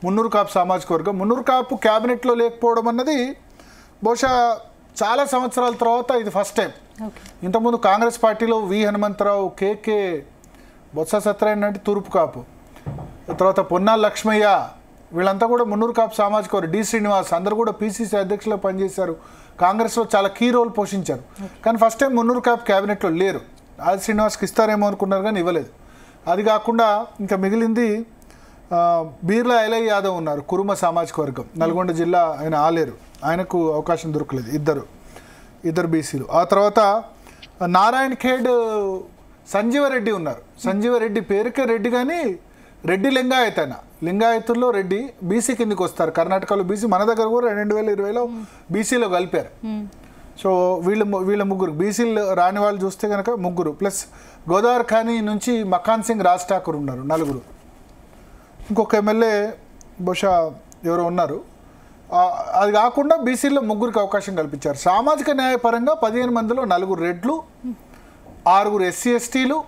మున్నూరు కాపు సామాజిక వర్గం. మున్నూరు కాపు క్యాబినెట్లో లేకపోవడం అన్నది బహుశా చాలా సంవత్సరాల తర్వాత ఇది ఫస్ట్ టైం. ఇంతకుముందు కాంగ్రెస్ పార్టీలో వి హనుమంతరావు, కేకే, బొత్స సత్యనారాయణ అంటే తూర్పు కాపు, తర్వాత పొన్నాల లక్ష్మయ్య, వీళ్ళంతా కూడా మున్నూరు కాపు సామాజిక వర్గం. డి శ్రీనివాస్ అందరూ కూడా పీసీసీ అధ్యక్షులుగా పనిచేశారు, కాంగ్రెస్లో చాలా కీ రోల్ పోషించారు. కానీ ఫస్ట్ టైం మున్నూరు కాపు క్యాబినెట్లో లేరు. ఆది శ్రీనివాస్కి ఇస్తారేమో అనుకున్నారు కానీ ఇవ్వలేదు. అది కాకుండా ఇంకా మిగిలింది బీర్లా ఎలై యాదవ్ ఉన్నారు, కురుమ సామాజిక వర్గం, నల్గొండ జిల్లా, ఆయన ఆలేరు, ఆయనకు అవకాశం దొరకలేదు. ఇద్దరు బీసీలు. ఆ తర్వాత నారాయణ ఖేడ్ సంజీవరెడ్డి ఉన్నారు. సంజీవరెడ్డి పేరుకే రెడ్డి కానీ రెడ్డి లింగాయత్. ఆయన లింగాయతుల్లో రెడ్డి, బీసీ కిందకి వస్తారు. కర్ణాటకలో బీసీ, మన దగ్గర కూడా 2020లో బీసీలో కలిపారు. సో వీళ్ళ ముగ్గురు బీసీలు రాని వాళ్ళు చూస్తే కనుక ముగ్గురు, ప్లస్ గోదావరి ఖానీ నుంచి మకాన్ సింగ్ రాజ్ ఠాకూర్ ఉన్నారు, నలుగురు. ఇంకొక ఎమ్మెల్యే బహుశా ఎవరో ఉన్నారు. అది కాకుండా బీసీలో ముగ్గురికి అవకాశం కల్పించారు. సామాజిక న్యాయపరంగా 15 మందిలో 4 రెడ్లు, 6 ఎస్సీ ఎస్టీలు,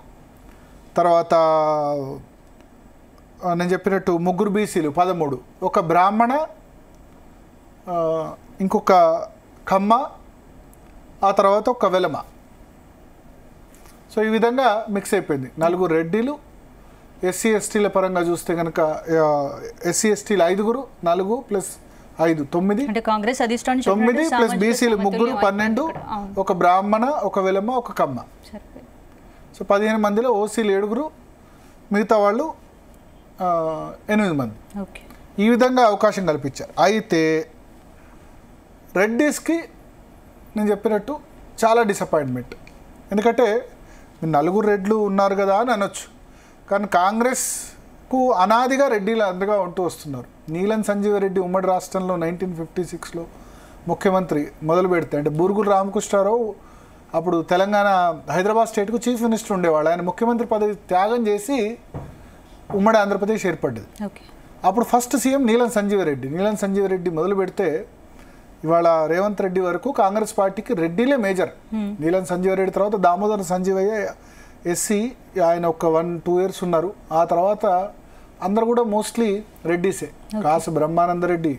తర్వాత నేను చెప్పినట్టు 3 బీసీలు 13, ఒక బ్రాహ్మణ, ఇంకొక కమ్మ, ఆ తర్వాత ఒక వెలమ. సో ఈ విధంగా మిక్స్ అయిపోయింది. 4 రెడ్డిలు, ఎస్సీ ఎస్టీల పరంగా చూస్తే కనుక ఎస్సీ ఎస్టీలు 5, 4 ప్లస్ 5 9, అంటే కాంగ్రెస్ అధిష్టానం 9 ప్లస్ బీసీలు 3 12, ఒక బ్రాహ్మణ, ఒక వెలమ, ఒక కమ్మ. సో 15 మందిలో ఓసీలు 7, మిగతా వాళ్ళు 8 మంది. ఈ విధంగా అవకాశం కల్పించారు. అయితే రెడ్డిస్కి నేను చెప్పినట్టు చాలా డిసప్పాయింట్మెంట్. ఎందుకంటే 4 రెడ్లు ఉన్నారు కదా అని అనొచ్చు, కానీ కాంగ్రెస్కు అనాదిగా రెడ్డిలు అందుగా ఉంటూ వస్తున్నారు. నీలం సంజీవరెడ్డి ఉమ్మడి రాష్ట్రంలో 1956లో ముఖ్యమంత్రి మొదలు పెడితే, అంటే బూరుగుల రామకృష్ణారావు అప్పుడు తెలంగాణ హైదరాబాద్ స్టేట్కు చీఫ్ మినిస్టర్ ఉండేవాళ్ళు. ఆయన ముఖ్యమంత్రి పదవి త్యాగం చేసి ఉమ్మడి ఆంధ్రప్రదేశ్ ఏర్పడ్డది. అప్పుడు ఫస్ట్ సీఎం నీలం సంజీవరెడ్డి మొదలు పెడితే ఇవాళ రేవంత్ రెడ్డి వరకు కాంగ్రెస్ పార్టీకి రెడ్డిలే మేజర్. నీలం సంజీవరెడ్డి తర్వాత దామోదర సంజీవయ్య ఎస్సీ, ఆయన ఒక 1-2 ఇయర్స్ ఉన్నారు. ఆ తర్వాత అందరు కూడా మోస్ట్లీ రెడ్డిసే. కాసు బ్రహ్మానందరెడ్డి,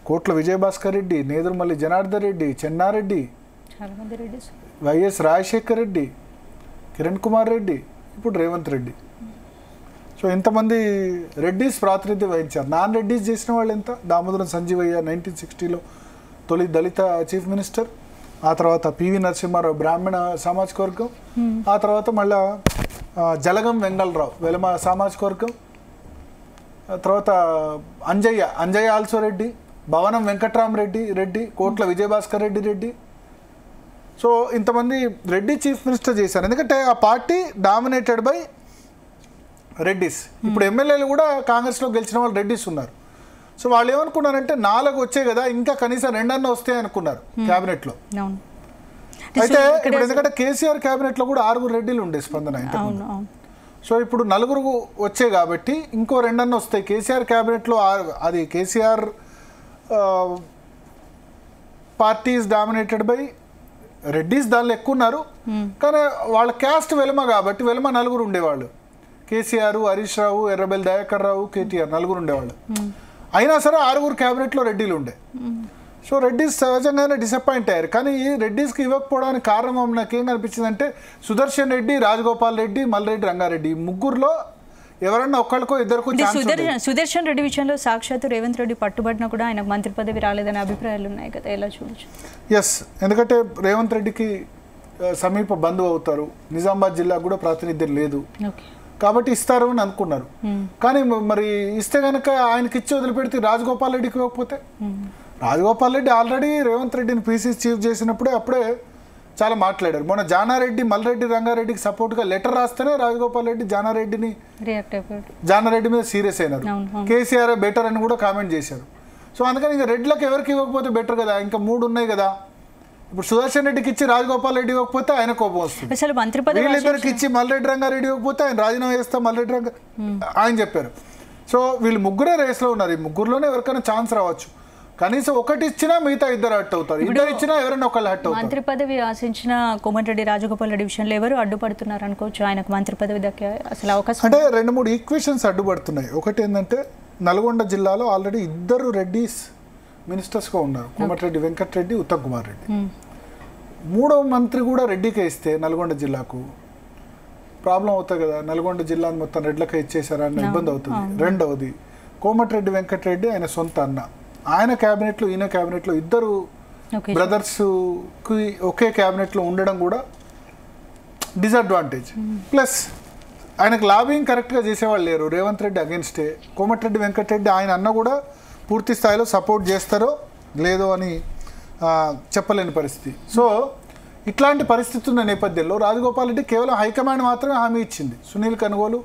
కోట్ల విజయభాస్కర్ రెడ్డి, నేదురుమల్లి జనార్దన్ రెడ్డి, చెన్నారెడ్డి, వైఎస్ రాజశేఖర్ రెడ్డి, కిరణ్ కుమార్ రెడ్డి, ఇప్పుడు రేవంత్ రెడ్డి. సో ఇంతమంది రెడ్డిస్ ప్రాతినిధ్యం వహించారు. నాన్ రెడ్డిస్ చేసిన వాళ్ళు ఎంత? దామోదరం సంజీవయ్య 1960లో తొలి దళిత చీఫ్ మినిస్టర్, ఆ తర్వాత పివి నరసింహారావు బ్రాహ్మణ సామాజిక వర్గం, ఆ తర్వాత మళ్ళా జలగం వెంగళరావు వెలమ సామాజిక వర్గం, తర్వాత అంజయ్య ఆల్సో రెడ్డి, భవనం వెంకట్రామరెడ్డి, కోట్ల విజయభాస్కర్ రెడ్డి. సో ఇంతమంది రెడ్డి చీఫ్ మినిస్టర్ చేశారు. ఎందుకంటే ఆ పార్టీ డామినేటెడ్ బై రెడ్డిస్. ఇప్పుడు ఎమ్మెల్యేలు కూడా కాంగ్రెస్లో గెలిచిన వాళ్ళు రెడ్డిస్ ఉన్నారు. సో వాళ్ళు ఏమనుకున్నారంటే 4 వచ్చాయి కదా, ఇంకా కనీసం 2 వస్తాయి అనుకున్నారు క్యాబినెట్లో. అయితే ఇప్పుడు ఎందుకంటే కేసీఆర్ క్యాబినెట్లో కూడా 6 రెడ్డిలు ఉండే స్పందన. సో ఇప్పుడు 4 వచ్చాయి కాబట్టి ఇంకో 2 వస్తాయి. కేసీఆర్ క్యాబినెట్లో అది KCR party is dominated by Reddys, దానిలో ఎక్కువ ఉన్నారు. కానీ వాళ్ళ క్యాస్ట్ వెలమ కాబట్టి వెలమ 4 ఉండేవాళ్ళు. కేసీఆర్, హరీష్ రావు, ఎర్రబెల్లి దయాకర్ రావు, కేటీఆర్ 4 ఉండేవాళ్ళు. అయినా సరే 6 క్యాబినెట్లో రెడ్డిలు ఉండే. సో రెడ్డిస్ సహజంగానే డిసప్పాయింట్ అయ్యారు. కానీ ఈ రెడ్డిస్కి ఇవ్వకపోవడానికి కారణం నాకేం కనిపించింది అంటే సుదర్శన్ రెడ్డి, రాజగోపాల్ రెడ్డి, మల్రెడ్డి రంగారెడ్డి, ముగ్గురులో ఎవరన్నా ఒక్కళ్ళకో ఇద్దరికో. సుదర్శన్ రెడ్డి విషయంలో సాక్షాత్ రేవంత్ రెడ్డి పట్టుబడినా కూడా ఆయనకు మంత్రి పదవి రాలేదనే అభిప్రాయాలు ఉన్నాయి కదా, ఎలా చూడొచ్చు? ఎస్, ఎందుకంటే రేవంత్ రెడ్డికి సమీప బంధువు అవుతారు. నిజామాబాద్ జిల్లా కూడా ప్రాతినిధ్యం లేదు కాబట్టి ఇస్తారు అని అనుకున్నారు. కానీ మరి ఇస్తే కనుక ఆయనకి ఇచ్చి వదిలిపెడితే రాజగోపాల్ రెడ్డికి ఇవ్వకపోతే, రాజగోపాల్ రెడ్డి ఆల్రెడీ రేవంత్ రెడ్డిని పీసీసీ చీఫ్ అప్పుడే చాలా మాట్లాడారు. మొన్న జానారెడ్డి, మల్రెడ్డి రంగారెడ్డికి సపోర్ట్గా లెటర్ రాస్తేనే రాజగోపాల్ రెడ్డి జానారెడ్డి మీద సీరియస్ అయినారు. కేసీఆర్ బెటర్ అని కూడా కామెంట్ చేశారు. సో అందుకని ఇంకా రెడ్లకు ఎవరికి ఇవ్వకపోతే బెటర్ కదా, ఇంకా 3 ఉన్నాయి కదా. ఇప్పుడు సుదర్శన్ రెడ్డికి ఇచ్చి రాజగోపాల్ రెడ్డి ఇవ్వకపోతే ఆయన కోపం వస్తుంది. వీళ్ళిద్దరికి ఇచ్చి మల్రెడ్డి రంగారెడ్డి ఇవ్వకపోతే ఆయన రాజీనామా చేస్తా మల్రెడ్డి ఆయన చెప్పారు. సో వీళ్ళు ముగ్గురే రేస్లో ఉన్నారు. ఈ ముగ్గురులోనే ఎవరికైనా ఛాన్స్ రావచ్చు. కనీసం ఒకటి ఇచ్చినా మిగతా 2 హట్ అవుతారు, 2 ఇచ్చినా ఎవరైనా ఒకళ్ళు హట్ అవుతారు. మంత్రి పదవి ఆశించిన కోమటిరెడ్డి రాజగోపాల్ రెడ్డి విషయంలో ఎవరు అడ్డుపడుతున్నారు అనుకోవచ్చు ఆయనకు మంత్రి పదవి దక్కే అసలు అవకాశం? అంటే 2-3 ఈక్వేషన్స్ అడ్డుపడుతున్నాయి. ఒకటి ఏంటంటే నల్గొండ జిల్లాలో ఆల్రెడీ 2 రెడ్డిస్ మినిస్టర్స్గా ఉన్నారు, కోమటిరెడ్డి వెంకటరెడ్డి, ఉత్తమ్ కుమార్ రెడ్డి. 3వ మంత్రి కూడా రెడ్డికే ఇస్తే నల్గొండ జిల్లాకు ప్రాబ్లం అవుతుంది కదా, నల్గొండ జిల్లాను మొత్తం రెడ్లకే ఇచ్చేసారా అన్న ఇబ్బంది అవుతుంది. రెండవది కోమటిరెడ్డి వెంకటరెడ్డి ఆయన సొంత అన్న, ఆయన క్యాబినెట్లో ఈయన క్యాబినెట్లో 2 బ్రదర్స్కి ఒకే క్యాబినెట్లో ఉండడం కూడా డిసడ్వాంటేజ్. ప్లస్ ఆయనకు లాబింగ్ కరెక్ట్గా చేసేవాళ్ళు లేరు, రేవంత్ రెడ్డి అగెన్స్టే. కోమటిరెడ్డి వెంకటరెడ్డి ఆయన అన్న కూడా పూర్తి స్థాయిలో సపోర్ట్ చేస్తారో లేదో అని చెప్పలేని పరిస్థితి. సో ఇట్లాంటి పరిస్థితి ఉన్న నేపథ్యంలో రాజగోపాల్ రెడ్డి కేవలం హైకమాండ్ మాత్రమే హామీ ఇచ్చింది. సునీల్ కనుగోలు,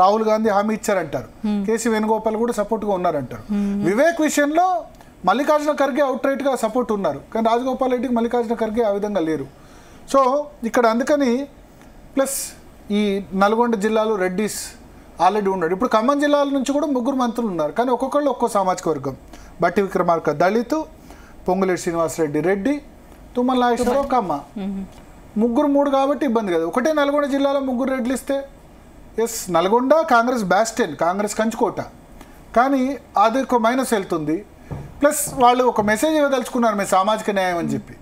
రాహుల్ గాంధీ హామీ ఇచ్చారంటారు, కేసీ వేణుగోపాల్ కూడా సపోర్ట్గా ఉన్నారంటారు. వివేక్ విషయంలో మల్లికార్జున ఖర్గే అవుట్ రైట్గా సపోర్ట్ ఉన్నారు, కానీ రాజగోపాల్ రెడ్డికి మల్లికార్జున ఖర్గే ఆ విధంగా లేరు. సో ఇక్కడ అందుకని ప్లస్ ఈ నల్గొండ జిల్లాలో రెడ్డిస్ ఆల్రెడీ ఉన్నాడు. ఇప్పుడు ఖమ్మం జిల్లాల నుంచి కూడా 3 మంత్రులు ఉన్నారు, కానీ ఒక్కొక్కళ్ళు ఒక్కో సామాజిక వర్గం. బట్టి విక్రమార్క దళితు, పొంగులేటి శ్రీనివాసరెడ్డి రెడ్డి, తుమ్మల నాగేశ్వరరావు కమ్మ. 3 కాబట్టి ఇబ్బంది కదా. ఒకటే నల్గొండ జిల్లాలో 3 రెడ్లు ఇస్తే ఎస్ నల్గొండ కాంగ్రెస్ బ్యాస్టెన్, కాంగ్రెస్ కంచుకోట, కానీ అది ఒక మైనస్ వెళ్తుంది. ప్లస్ వాళ్ళు ఒక మెసేజ్ ఇవ్వదలుచుకున్నారు మేము సామాజిక న్యాయం అని చెప్పి.